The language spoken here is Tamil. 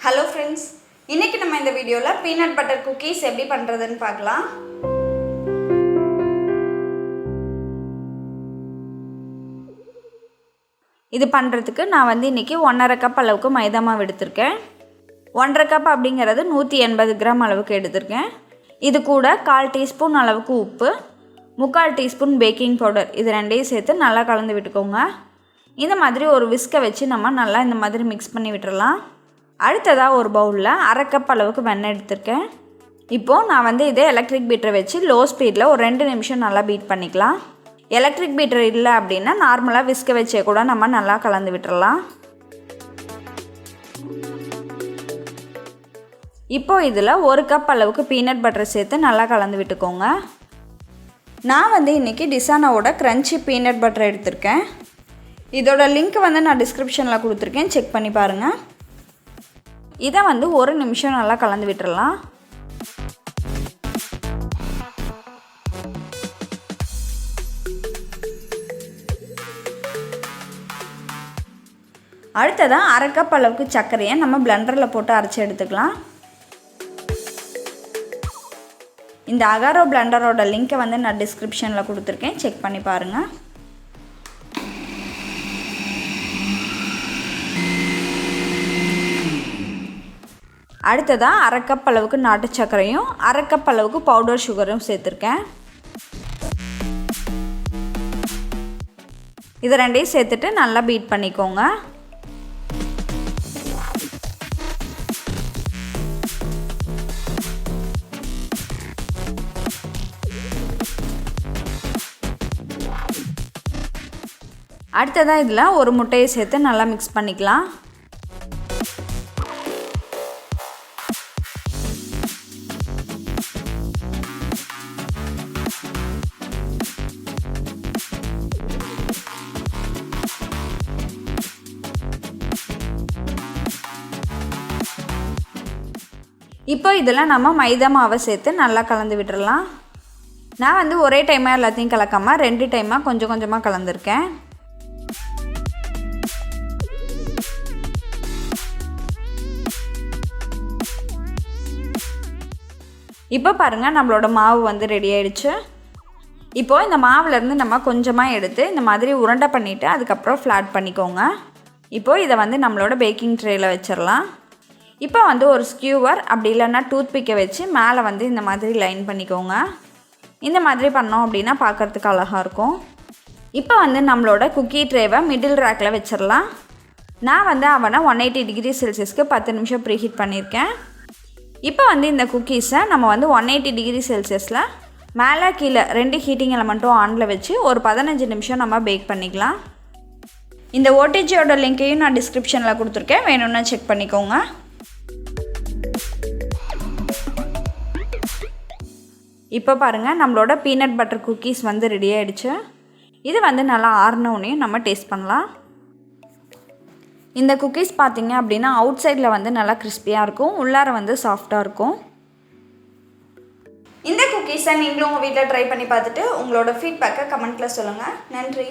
ஹலோ ஃப்ரெண்ட்ஸ், இன்றைக்கி நம்ம இந்த வீடியோவில் பீனட் பட்டர் குக்கீஸ் எப்படி பண்ணுறதுன்னு பார்க்கலாம். இது பண்ணுறதுக்கு நான் இன்றைக்கி 1.5 கப் அளவுக்கு மைதா மாவு எடுத்திருக்கேன். 1.5 கப் அப்படிங்கிறது 180 கிராம் அளவுக்கு எடுத்திருக்கேன். இது கூட 1/4 டீஸ்பூன் அளவுக்கு உப்பு, 3/4 டீஸ்பூன் பேக்கிங் பவுடர், இது ரெண்டையும் சேர்த்து நல்லா கலந்து விட்டுக்கோங்க. இந்த மாதிரி ஒரு விஸ்கை வச்சு நம்ம நல்லா இந்த மாதிரி மிக்ஸ் பண்ணி விட்டுறலாம். அடுத்ததாக ஒரு பவுலில் 1/2 கப் அளவுக்கு வெண்ணெய் எடுத்திருக்கேன். இப்போது நான் இதை எலக்ட்ரிக் பீட்டரை வச்சு லோ ஸ்பீடில் ஒரு 2 நிமிஷம் நல்லா பீட் பண்ணிக்கலாம். எலக்ட்ரிக் பீட்டர் இல்லை அப்படின்னா நார்மலாக விஸ்கை வச்சே கூட நம்ம நல்லா கலந்து விட்டுறலாம். இப்போது இதில் 1 கப் அளவுக்கு பீனட் பட்டர் சேர்த்து நல்லா கலந்து விட்டுக்கோங்க. நான் இன்றைக்கி டிசானாவோட க்ரன்ச்சி பீனட் பட்டர் எடுத்திருக்கேன். இதோட லிங்க் நான் டிஸ்கிரிப்ஷனில் கொடுத்துருக்கேன், செக் பண்ணி பாருங்கள். இதை 1 நிமிஷம் நல்லா கலந்து விட்டுறலாம். அடுத்ததாக 1/2 கப் அளவுக்கு சர்க்கரையை நம்ம பிளெண்டரில் போட்டு அரைச்சி எடுத்துக்கலாம். இந்த அகாரோ பிளெண்டரோட லிங்க்கை நான் டிஸ்கிரிப்ஷனில் கொடுத்துருக்கேன், செக் பண்ணி பாருங்கள். அடுத்ததாக 1/2 கப் அளவுக்கு நாட்டு சர்க்கரையும் 1/2 கப் அளவுக்கு பவுடர் சுகரும் சேர்த்துருக்கேன். இது ரெண்டையும் சேர்த்துட்டு நல்லா பீட் பண்ணிக்கோங்க. அடுத்ததாக இதில் ஒரு முட்டையை சேர்த்து நல்லா மிக்ஸ் பண்ணிக்கலாம். இப்போ இதில் நம்ம மைதா மாவை சேர்த்து நல்லா கலந்து விட்டுறலாம். நான் ஒரே டைமாக எல்லாத்தையும் கலக்காமல் 2 டைமாக கொஞ்சம் கொஞ்சமாக கலந்துருக்கேன். இப்போ பாருங்கள், நம்மளோட மாவு ரெடி ஆகிடுச்சு. இப்போது இந்த மாவுலேருந்து நம்ம கொஞ்சமாக எடுத்து இந்த மாதிரி உருண்டை பண்ணிவிட்டு அதுக்கப்புறம் ஃப்ளாட் பண்ணிக்கோங்க. இப்போது இதை நம்மளோட பேக்கிங் ட்ரேயில் வச்சிடலாம். இப்போ ஒரு ஸ்கியூவர் அப்படி இல்லைன்னா டூத்பிக்கை வச்சு மேலே இந்த மாதிரி லைன் பண்ணிக்கோங்க. இந்த மாதிரி பண்ணோம் அப்படின்னா பார்க்குறதுக்கு அழகாக இருக்கும். இப்போ நம்மளோட குக்கி ட்ரேவை மிடில் ரேக்கில் வச்சிடலாம். நான் அவனை 180 டிகிரி செல்சியஸ்க்கு 10 நிமிஷம் ப்ரீஹீட் பண்ணியிருக்கேன். இப்போ இந்த குக்கீஸை நம்ம 180 டிகிரி செல்சியஸில் மேலே கீழே 2 ஹீட்டிங் எலமெண்ட்டும் ஆனில் வச்சு ஒரு 15 நிமிஷம் நம்ம பேக் பண்ணிக்கலாம். இந்த ஓடிஜியோட லிங்க்கையும் நான் டிஸ்கிரிப்ஷனில் கொடுத்துருக்கேன், வேணும்னா செக் பண்ணிக்கோங்க. இப்போ பாருங்கள், நம்மளோட பீனட் பட்டர் குக்கீஸ் ரெடி ஆகிடுச்சு. இது நல்லா ஆறினோடனே நம்ம டேஸ்ட் பண்ணலாம். இந்த குக்கீஸ் பார்த்திங்க அப்படின்னா அவுட் சைடில் நல்லா கிறிஸ்பியாக இருக்கும், உள்ளார சாஃப்டாக இருக்கும். இந்த குக்கீஸை நீங்களும் உங்கள் வீட்டில் ட்ரை பண்ணி பார்த்துட்டு உங்களோட ஃபீட்பேக்கை கமெண்ட்டில் சொல்லுங்கள். நன்றி.